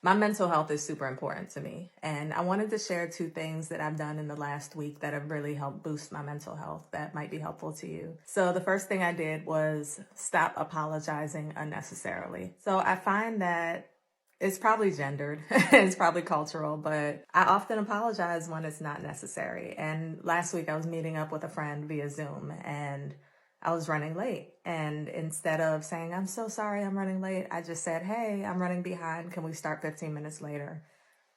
My mental health is super important to me. And I wanted to share two things that I've done in the last week that have really helped boost my mental health that might be helpful to you. So the first thing I did was stop apologizing unnecessarily. So I find that it's probably gendered, it's probably cultural, but I often apologize when it's not necessary. And last week I was meeting up with a friend via Zoom and I was running late. And instead of saying, I'm so sorry I'm running late, I just said, hey, I'm running behind. Can we start 15 minutes later?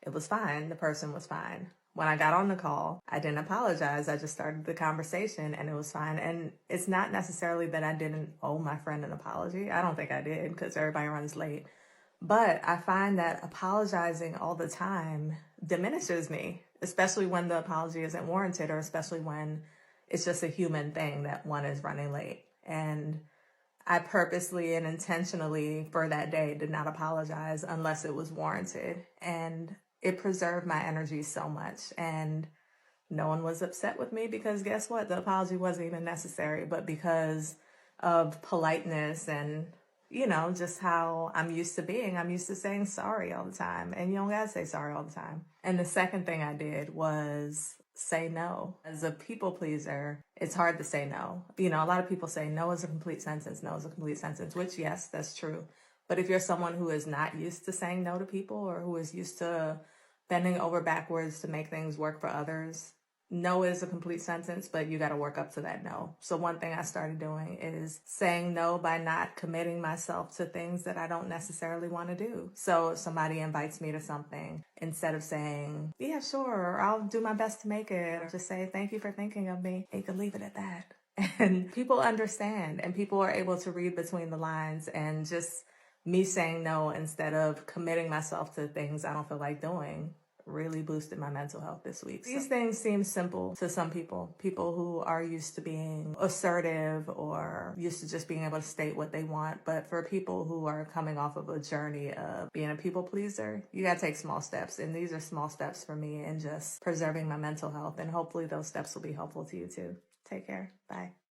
It was fine. The person was fine. When I got on the call, I didn't apologize. I just started the conversation and it was fine. And it's not necessarily that I didn't owe my friend an apology. I don't think I did because everybody runs late. But I find that apologizing all the time diminishes me, especially when the apology isn't warranted or especially when it's just a human thing that one is running late. And I purposely and intentionally for that day did not apologize unless it was warranted. And it preserved my energy so much. And no one was upset with me because guess what? The apology wasn't even necessary, but because of politeness and, just how I'm used to being, I'm used to saying sorry all the time. And you don't gotta say sorry all the time. And the second thing I did was say no. As a people pleaser, it's hard to say no. A lot of people say no is a complete sentence, no is a complete sentence, which yes, that's true. But if you're someone who is not used to saying no to people or who is used to bending over backwards to make things work for others, no is a complete sentence, but you got to work up to that no. So one thing I started doing is saying no by not committing myself to things that I don't necessarily want to do. So if somebody invites me to something, instead of saying, yeah, sure, or I'll do my best to make it, or just say, thank you for thinking of me, you can leave it at that. And people understand and people are able to read between the lines, and just me saying no instead of committing myself to things I don't feel like doing really boosted my mental health this week. These things seem simple to some people who are used to being assertive or used to just being able to state what they want. But for people who are coming off of a journey of being a people pleaser, you gotta take small steps. And these are small steps for me in just preserving my mental health. And hopefully those steps will be helpful to you too. Take care. Bye.